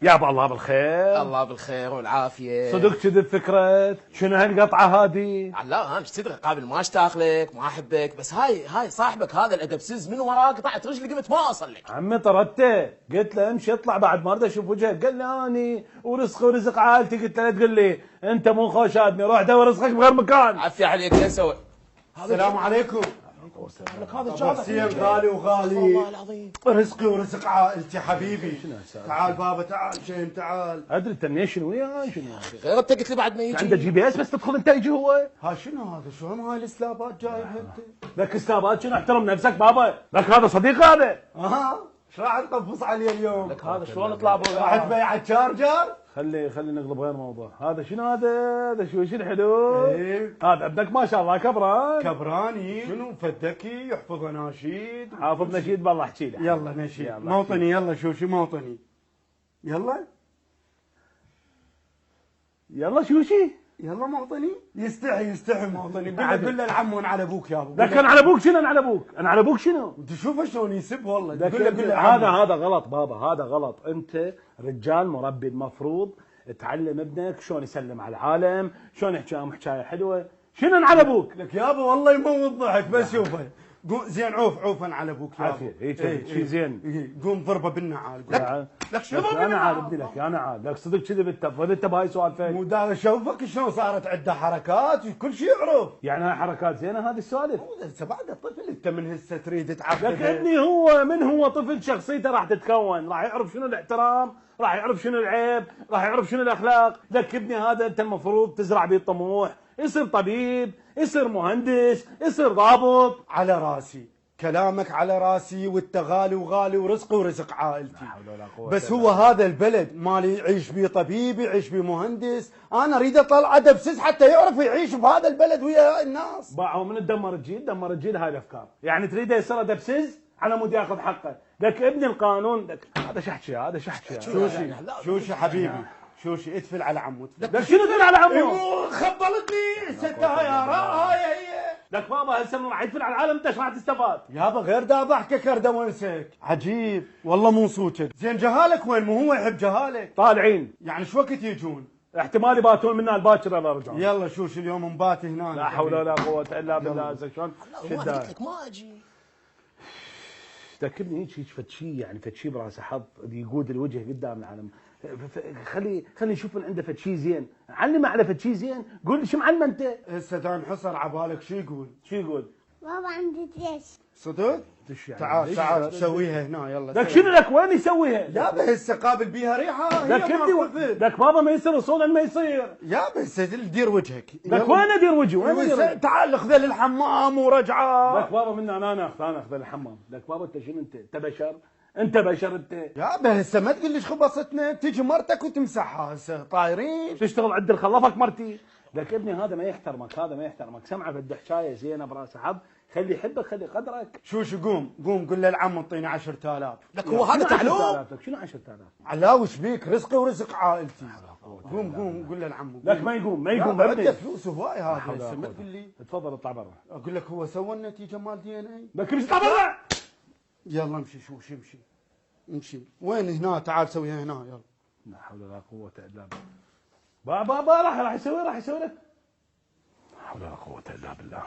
يابا الله بالخير. الله بالخير والعافيه. صدق كذب فكرة شنو هالقطعة هذه؟ لا انا ايش تدري قابل ما اشتاق لك ما احبك، بس هاي صاحبك هذا الادبسز من وراه قطعت رجلي قمت ما اوصل لك. عمي طردته، قلت له امشي اطلع بعد ما اريد اشوف وجهك، قال لي اني ورزقي ورزق عائلتي، قلت له لا تقول لي انت مو خوشاتني، روح دور رزقك بغير مكان. عافية عليك يا سوي. السلام عليكم. لك هذا الشاطر سيم غالي وغالي، والله العظيم رزقي ورزق عائلتي حبيبي. تعال بابا تعال شيم تعال. ادري انت شنو وياي شنو غير انت قلت لي بعد ما يجي عنده جي بي اس بس تدخل انت يجي هو. ها شنو هذا؟ شو هم هاي السلابات جايبها انت؟ لك استاذ شنو احترم نفسك بابا، لك هذا صديق هذا. ايش راح نقفص عليه اليوم؟ لك هذا شلون نطلع راح تبيع الشارجر؟ خلي نقلب غير موضوع. هذا شنو هذا شو الحلو؟ ايه هذا ابنك ما شاء الله كبران. كبراني شنو فدكي يحفظ اناشيد. حافظ نشيد بالله احكي لي. يلا نشيد موطني، يلا شوشي موطني يلا يلا موطني. يستحي موطني. قل له العمون على ابوك يا ابو. لك انا على ابوك شنو؟ انا على ابوك شنو؟ انت شوفه شلون يسب والله. قل له هذا غلط بابا، هذا غلط. انت رجال مربي، المفروض تعلم ابنك شلون يسلم على العالم، شلون يحكي حكايه حلوه. شنو على ابوك؟ لك يابا والله يموت ضحك بس شوفه. زين عوفا على ابوك يابا. عافيه هيك شيء زين. قوم ضربه بالنعال. لك شنو انا عاد ابني لك انا عاد لك صدق كذب انت بهاي سوالفك. مو داغ شوفك شلون صارت عنده حركات وكل شيء يعرف. يعني هاي حركات زينه هذه السوالف. هسه بعد طفل انت من هسه تريد تعقد. لك ابني هو طفل شخصيته راح تتكون، راح يعرف شنو الاحترام، راح يعرف شنو العيب، راح يعرف شنو الاخلاق. لك ابني هذا انت المفروض تزرع به الطموح، يصير طبيب، يصير مهندس، يصير ضابط. على راسي كلامك على راسي، والتغالي وغالي ورزقي ورزق عائلتي. بس هو هذا البلد مالي يعيش بيه طبيب، يعيش بيه مهندس. انا اريد اطلع ادبسس حتى يعرف يعيش بهذا البلد ويا الناس. باعوا من دمر الجيل هاي الافكار. يعني تريده يصير ادبسس على مود ياخذ حقه. لك ابن القانون لك هذا شحكي شوشي حبيبي شوشي اتفل على عمو. لك شنو تفل على عمو؟ خبلتني ستها يا هاي هي. لك بابا هسه راح يدفل على العالم، انت ايش راح تستفاد؟ يابا غير ذابحك كرده ونسك. عجيب والله مو صوتك. زين جهالك وين؟ مو هو يحب جهالك. طالعين يعني شو وقت يجون؟ احتمال يباتون منا الباكر يلا رجعون. يلا شوش اليوم مبات هنا. لا حول ولا قوة الا بالله. شلون؟ قلت لك ما اجي. ذكرني هيك فد شيء، يعني فد شيء براسه حظ يقود الوجه قدام العالم. خلي نشوف من عنده فد شيء زين، علمه على فد شيء زين. قول لي شو معلمه انت؟ هسه دان حصر عبالك شو يقول؟ بابا عندي ديش. صدق؟ يعني تعال سويها هنا يلا. لك شنو لك وين يسويها؟ يابا هسه قابل بيها ريحه. لك بابا ما يصير وصولا ما يصير. يابا هسه دير وجهك. لك وين ادير وجهي؟ تعال خذ للحمام ورجعه. لك بابا من انا اخذ للحمام. لك بابا انت شنو انت بشر؟ انت بشر انت. يابا هسه ما تقول ليش خبصتنا، تيجي مرتك وتمسحها. هسه طايرين تشتغل عند الخلفك مرتي. لك ابني هذا ما يحترمك، سمعه بده حكايه زينه براس حظ، خلي يحبك خلي قدرك. شو قوم قول للعم اعطيني 10,000. لك هو هذا تعلوم. لك شنو 10,000؟ علاوي ايش بيك؟ رزقي ورزق عائلتي. قوم قول للعم. لك ما يقوم عنده فلوس هواي هذا. هسه ما تقول لي تفضل اطلع برا. اقول لك هو سوى النتيجه مال دي ان اي. لك امشي اطلع برا. يلا امشي امشي وين هنا؟ تعال سويها هنا يلا. لا حول ولا قوه الا بالله. بابا راح يسوي لك. لا حول ولا قوه الا بالله.